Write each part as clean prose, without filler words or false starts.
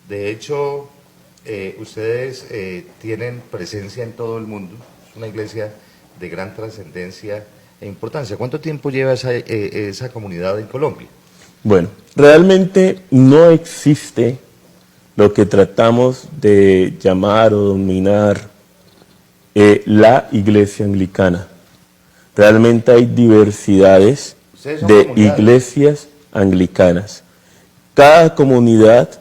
De hecho, ustedes tienen presencia en todo el mundo. Es una iglesia de gran trascendencia e importancia. ¿Cuánto tiempo lleva esa comunidad en Colombia? Bueno, realmente no existe lo que tratamos de llamar o dominar la iglesia anglicana. Realmente hay diversidades de iglesias anglicanas. Cada comunidad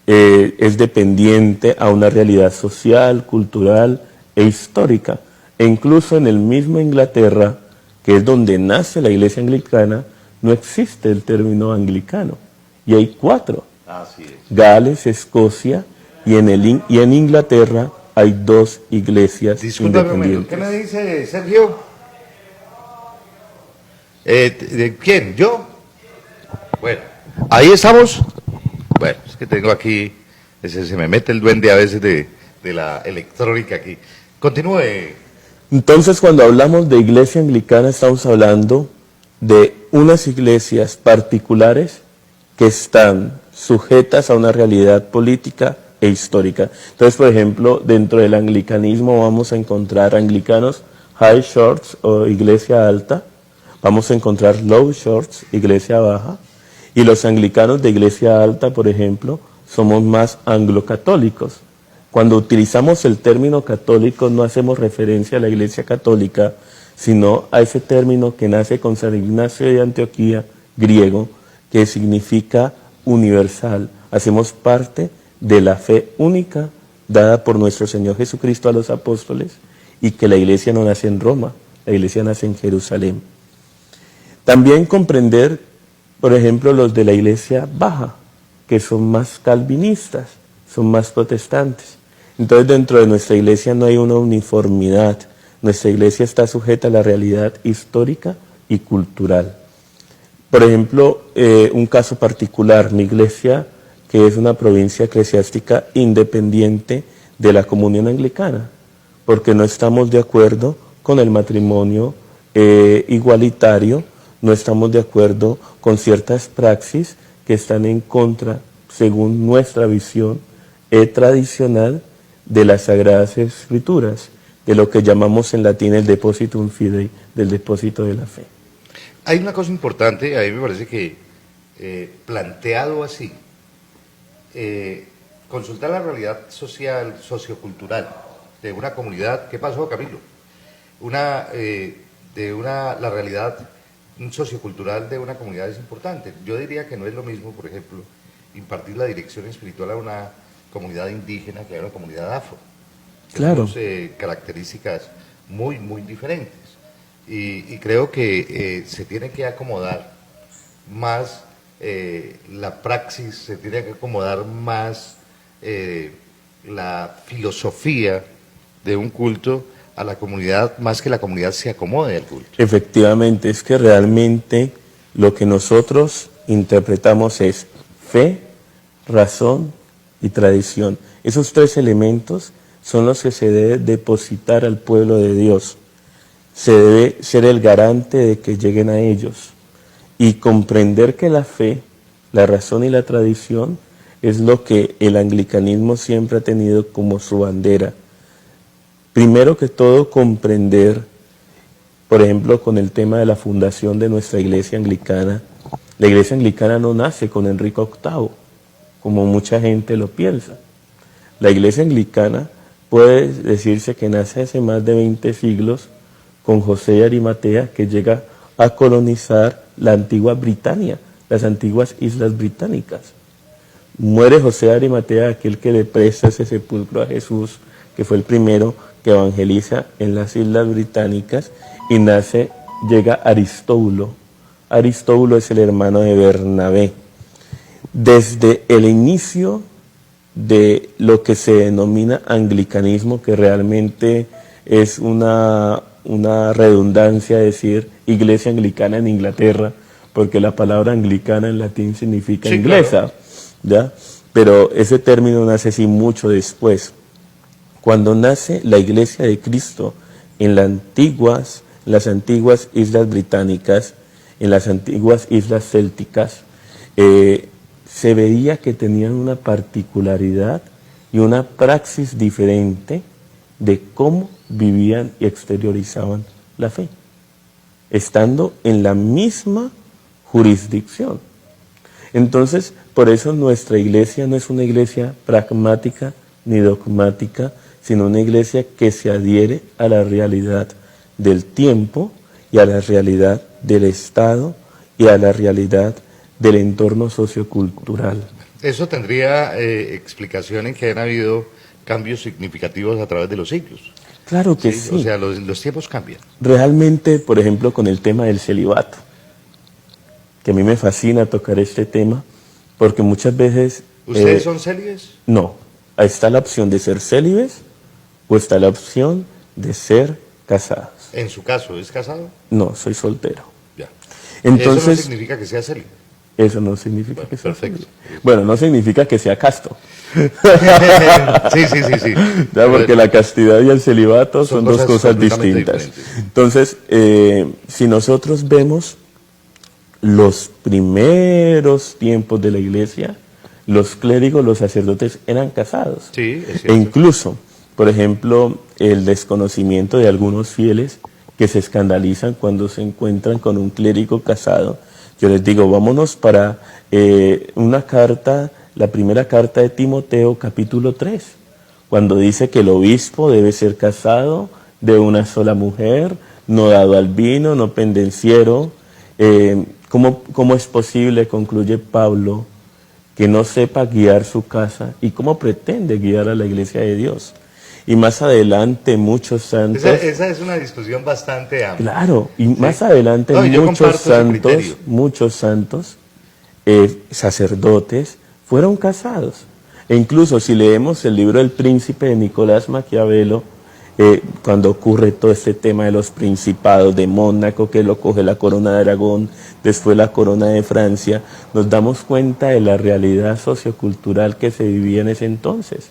es dependiente a una realidad social, cultural e histórica. E incluso en el mismo Inglaterra, que es donde nace la iglesia anglicana, no existe el término anglicano. Y hay 4. Así es. Gales, Escocia y en Inglaterra hay 2 iglesias independientes. ¿Qué me dice Sergio? ¿De quién? ¿Yo? Bueno, ahí estamos. Bueno, es que tengo aquí, se me mete el duende a veces de la electrónica aquí. Continúe. Entonces, cuando hablamos de iglesia anglicana, estamos hablando de unas iglesias particulares que están sujetas a una realidad política e histórica. Entonces, por ejemplo, dentro del anglicanismo vamos a encontrar anglicanos high shorts o iglesia alta, vamos a encontrar low shorts, iglesia baja, y los anglicanos de iglesia alta, por ejemplo, somos más anglocatólicos. Cuando utilizamos el término católico no hacemos referencia a la iglesia católica, sino a ese término que nace con San Ignacio de Antioquía, griego, que significa universal. Hacemos parte de la fe única dada por nuestro Señor Jesucristo a los apóstoles y que la iglesia no nace en Roma, la iglesia nace en Jerusalén. También comprender, por ejemplo, los de la iglesia baja, que son más calvinistas, son más protestantes. Entonces, dentro de nuestra iglesia no hay una uniformidad. Nuestra iglesia está sujeta a la realidad histórica y cultural. Por ejemplo, un caso particular, mi iglesia, que es una provincia eclesiástica independiente de la comunión anglicana, porque no estamos de acuerdo con el matrimonio igualitario, no estamos de acuerdo con ciertas praxis que están en contra, según nuestra visión tradicional, de las Sagradas Escrituras, de lo que llamamos en latín el depositum fidei, del depósito de la fe. Hay una cosa importante, a mí me parece que planteado así, consultar la realidad social, sociocultural de una comunidad. ¿Qué pasó, Camilo? La realidad sociocultural de una comunidad es importante. Yo diría que no es lo mismo, por ejemplo, impartir la dirección espiritual a una comunidad indígena que a una comunidad afro. Claro. Tenemos características muy, muy diferentes. Y creo que se tiene que acomodar más la praxis, se tiene que acomodar más la filosofía de un culto a la comunidad, más que la comunidad se acomode al culto. Efectivamente, es que realmente lo que nosotros interpretamos es fe, razón y tradición. Esos 3 elementos son los que se debe depositar al pueblo de Dios. Se debe ser el garante de que lleguen a ellos y comprender que la fe, la razón y la tradición es lo que el anglicanismo siempre ha tenido como su bandera. Primero que todo, comprender, por ejemplo, con el tema de la fundación de nuestra iglesia anglicana. La iglesia anglicana no nace con Enrique VIII, como mucha gente lo piensa. La iglesia anglicana puede decirse que nace hace más de 20 siglos con José de Arimatea, que llega a colonizar la antigua Britania, las antiguas islas británicas. Muere José de Arimatea, aquel que le presta ese sepulcro a Jesús, que fue el primero que evangeliza en las islas británicas, y llega Aristóbulo. Aristóbulo es el hermano de Bernabé. Desde el inicio de lo que se denomina anglicanismo, que realmente es una redundancia decir iglesia anglicana en Inglaterra, porque la palabra anglicana en latín significa sí, inglesa, claro. ¿Ya? Pero ese término nace así mucho después. Cuando nace la iglesia de Cristo en las antiguas islas británicas, en las antiguas islas célticas, se veía que tenían una particularidad y una praxis diferente de cómo vivían y exteriorizaban la fe, estando en la misma jurisdicción. Entonces, por eso nuestra iglesia no es una iglesia pragmática ni dogmática, sino una iglesia que se adhiere a la realidad del tiempo y a la realidad del Estado y a la realidad del entorno sociocultural. Eso tendría explicación en que han habido cambios significativos a través de los siglos. Claro que sí. O sea, los tiempos cambian. Realmente, por ejemplo, con el tema del celibato, que a mí me fascina tocar este tema, porque muchas veces... ¿Ustedes son célibes? No, ahí está la opción de ser célibes o está la opción de ser casados. ¿En su caso es casado? No, soy soltero. Ya. Entonces, eso no significa que sea célibe. Eso no significa Bueno, que sea perfecto. célibe. Bueno, no significa que sea casto. Sí. Ya, porque la castidad y el celibato son dos cosas completamente distintas. diferentes. Entonces, si nosotros vemos los primeros tiempos de la iglesia, los clérigos, los sacerdotes eran casados. Sí, es E cierto. incluso, por ejemplo, el desconocimiento de algunos fieles que se escandalizan cuando se encuentran con un clérigo casado. Yo les digo, vámonos para una carta, la primera carta de Timoteo, capítulo 3, cuando dice que el obispo debe ser casado de una sola mujer, no dado al vino, no pendenciero. ¿Cómo es posible, concluye Pablo, que no sepa guiar su casa y cómo pretende guiar a la iglesia de Dios? Y más adelante muchos santos... Esa es una discusión bastante amplia. Claro, y más adelante No, y yo muchos comparto ese criterio. santos, sacerdotes, fueron casados. E incluso si leemos el libro del Príncipe de Nicolás Maquiavelo, cuando ocurre todo este tema de los principados de Mónaco, que lo coge la corona de Aragón, después la corona de Francia, nos damos cuenta de la realidad sociocultural que se vivía en ese entonces.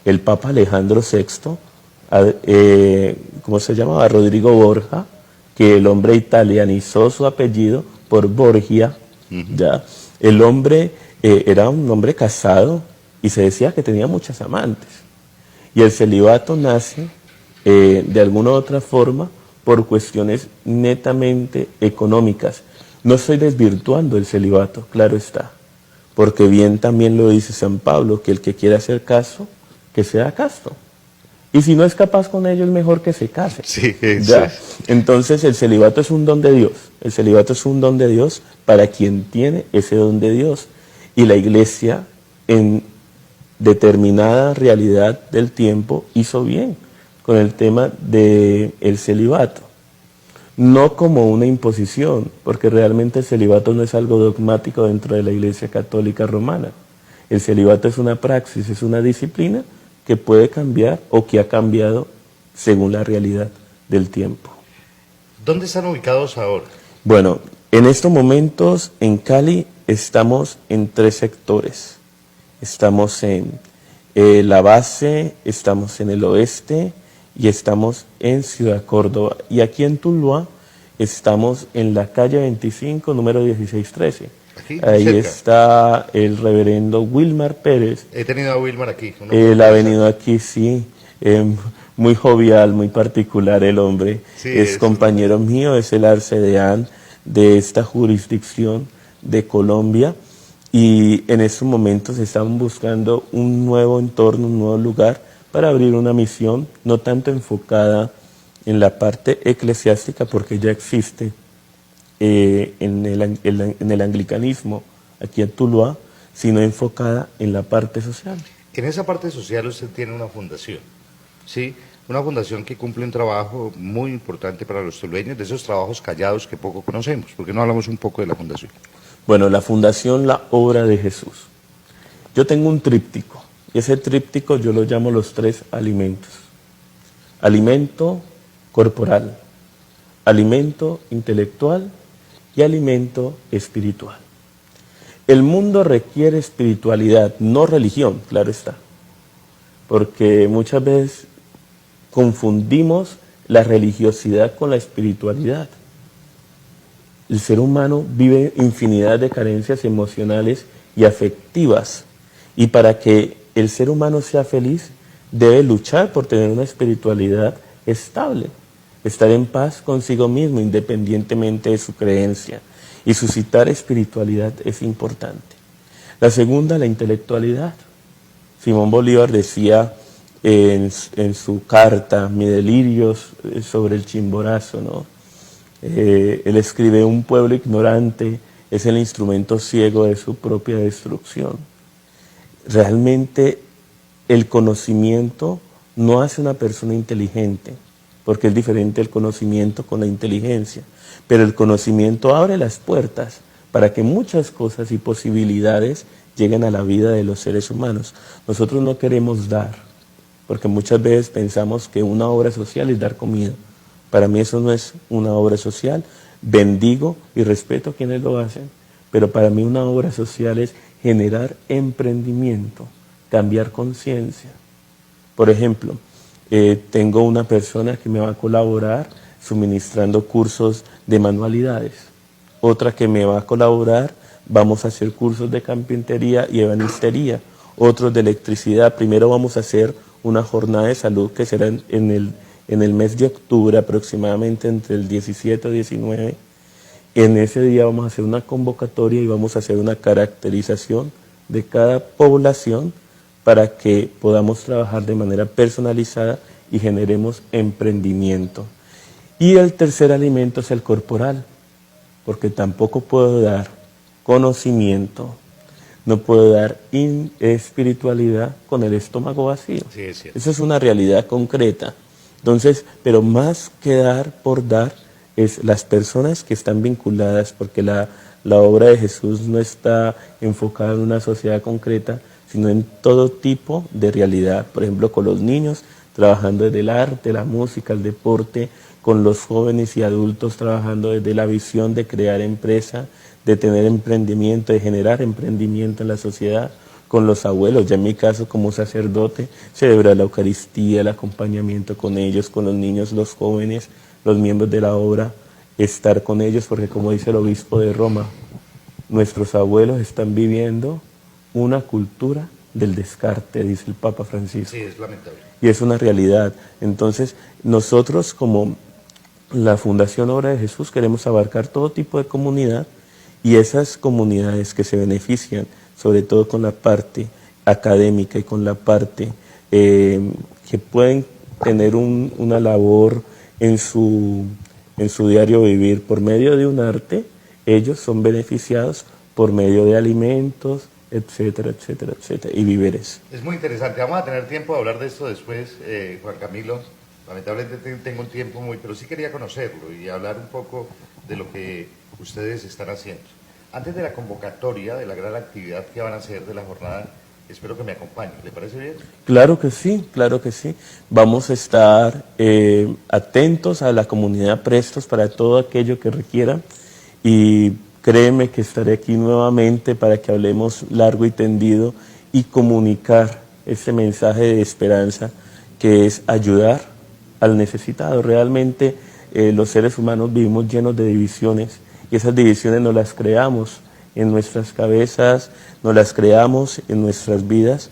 El Papa Alejandro VI, ¿cómo se llamaba? Rodrigo Borja, que el hombre italianizó su apellido por Borgia, ¿ya? El hombre era un hombre casado y se decía que tenía muchas amantes. Y el celibato nace de alguna u otra forma por cuestiones netamente económicas. No estoy desvirtuando el celibato, claro está, porque bien también lo dice San Pablo, que el que quiera hacer caso, que sea casto. Y si no es capaz con ello, es mejor que se case. Sí, ¿Ya? Entonces el celibato es un don de Dios. El celibato es un don de Dios para quien tiene ese don de Dios. Y la iglesia, en determinada realidad del tiempo, hizo bien con el tema del celibato. No como una imposición, porque realmente el celibato no es algo dogmático dentro de la Iglesia Católica Romana. El celibato es una praxis, es una disciplina que puede cambiar o que ha cambiado según la realidad del tiempo. ¿Dónde están ubicados ahora? Bueno, en estos momentos en Cali estamos en 3 sectores. Estamos en la base, estamos en el oeste y estamos en Ciudad Córdoba. Y aquí en Tuluá estamos en la calle 25, número 1613. Aquí, Ahí cerca. está el reverendo Wilmar Pérez. He tenido a Wilmar aquí. Él ha venido aquí, sí, muy jovial, muy particular el hombre. Sí, es compañero mío, es el arcedeán de esta jurisdicción de Colombia. Y en estos momentos estamos buscando un nuevo entorno, un nuevo lugar para abrir una misión, no tanto enfocada en la parte eclesiástica, porque ya existe en el anglicanismo aquí en Tuluá, sino enfocada en la parte social. En esa parte social usted tiene una fundación, ¿sí? Una fundación que cumple un trabajo muy importante para los tulueños, de esos trabajos callados que poco conocemos. ¿Por qué no hablamos un poco de la fundación? Bueno, la fundación La Obra de Jesús. Yo tengo un tríptico, y ese tríptico yo lo llamo los 3 alimentos. Alimento corporal, alimento intelectual y alimento espiritual. El mundo requiere espiritualidad, no religión, claro está, porque muchas veces confundimos la religiosidad con la espiritualidad. El ser humano vive infinidad de carencias emocionales y afectivas. Y para que el ser humano sea feliz, debe luchar por tener una espiritualidad estable, estar en paz consigo mismo, independientemente de su creencia. Y suscitar espiritualidad es importante. La segunda, la intelectualidad. Simón Bolívar decía en su carta, Mi delirio sobre el Chimborazo, ¿no? Él escribe: un pueblo ignorante es el instrumento ciego de su propia destrucción. Realmente el conocimiento no hace una persona inteligente, porque es diferente el conocimiento con la inteligencia, pero el conocimiento abre las puertas para que muchas cosas y posibilidades lleguen a la vida de los seres humanos. Nosotros no queremos dar, porque muchas veces pensamos que una obra social es dar comida. Para mí eso no es una obra social. Bendigo y respeto a quienes lo hacen, pero para mí una obra social es generar emprendimiento, cambiar conciencia. Por ejemplo, tengo una persona que me va a colaborar suministrando cursos de manualidades, otra que me va a colaborar, vamos a hacer cursos de carpintería y ebanistería, otros de electricidad. Primero vamos a hacer una jornada de salud que será en el mes de octubre, aproximadamente entre el 17 o 19. En ese día vamos a hacer una convocatoria y vamos a hacer una caracterización de cada población para que podamos trabajar de manera personalizada y generemos emprendimiento. Y el tercer alimento es el corporal, porque tampoco puedo dar conocimiento, no puedo dar espiritualidad con el estómago vacío. Sí, es cierto. Eso es una realidad concreta. Entonces, pero más que dar por dar, es las personas que están vinculadas, porque la obra de Jesús no está enfocada en una sociedad concreta, sino en todo tipo de realidad. Por ejemplo, con los niños, trabajando desde el arte, la música, el deporte, con los jóvenes y adultos trabajando desde la visión de crear empresa, de tener emprendimiento, de generar emprendimiento en la sociedad, con los abuelos, ya en mi caso como sacerdote, celebrar la Eucaristía, el acompañamiento con ellos, con los niños, los jóvenes, los miembros de la obra, estar con ellos, porque como dice el obispo de Roma, nuestros abuelos están viviendo una cultura del descarte, dice el Papa Francisco. Sí, es lamentable. Y es una realidad. Entonces, nosotros como la Fundación Obra de Jesús queremos abarcar todo tipo de comunidad, y esas comunidades que se benefician, sobre todo con la parte académica y con la parte que pueden tener una labor en su diario vivir por medio de un arte, ellos son beneficiados por medio de alimentos, etcétera, etcétera, etcétera, y víveres. Es muy interesante. Vamos a tener tiempo de hablar de esto después, Juan Camilo. Lamentablemente tengo un tiempo pero sí quería conocerlo y hablar un poco de lo que ustedes están haciendo. Antes de la convocatoria, de la gran actividad que van a hacer de la jornada, espero que me acompañen. ¿Le parece bien? Claro que sí, claro que sí. Vamos a estar atentos a la comunidad, prestos para todo aquello que requieran, y créeme que estaré aquí nuevamente para que hablemos largo y tendido y comunicar ese mensaje de esperanza que es ayudar al necesitado. Realmente los seres humanos vivimos llenos de divisiones, y esas divisiones no las creamos en nuestras cabezas, no las creamos en nuestras vidas,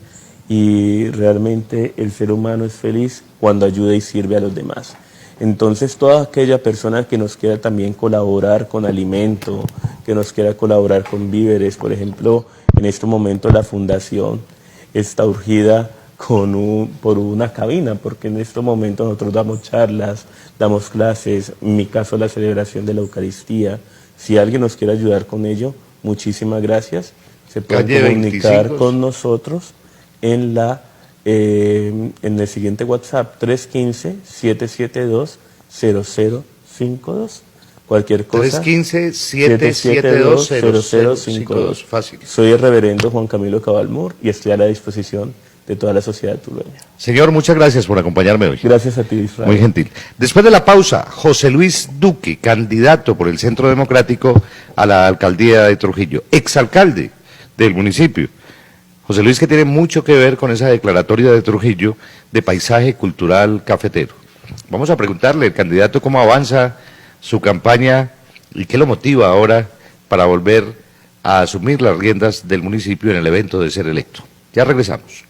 y realmente el ser humano es feliz cuando ayuda y sirve a los demás. Entonces, toda aquella persona que nos quiera también colaborar con alimento, que nos quiera colaborar con víveres, por ejemplo, en este momento la fundación está urgida por una cabina, porque en este momento nosotros damos charlas, damos clases, en mi caso la celebración de la Eucaristía. Si alguien nos quiere ayudar con ello, muchísimas gracias. Se puede comunicar 25. con nosotros en el siguiente WhatsApp, 315-772-0052. Cualquier cosa. 315-772-0052. Fácil. Soy el reverendo Juan Camilo Cabalmur y estoy a la disposición de toda la sociedad tulueña. Señor, muchas gracias por acompañarme hoy. Gracias a ti, Israel. Muy gentil. Después de la pausa, José Luis Duque, candidato por el Centro Democrático a la alcaldía de Trujillo, exalcalde del municipio. José Luis, que tiene mucho que ver con esa declaratoria de Trujillo de paisaje cultural cafetero. Vamos a preguntarle al candidato cómo avanza su campaña y qué lo motiva ahora para volver a asumir las riendas del municipio en el evento de ser electo. Ya regresamos.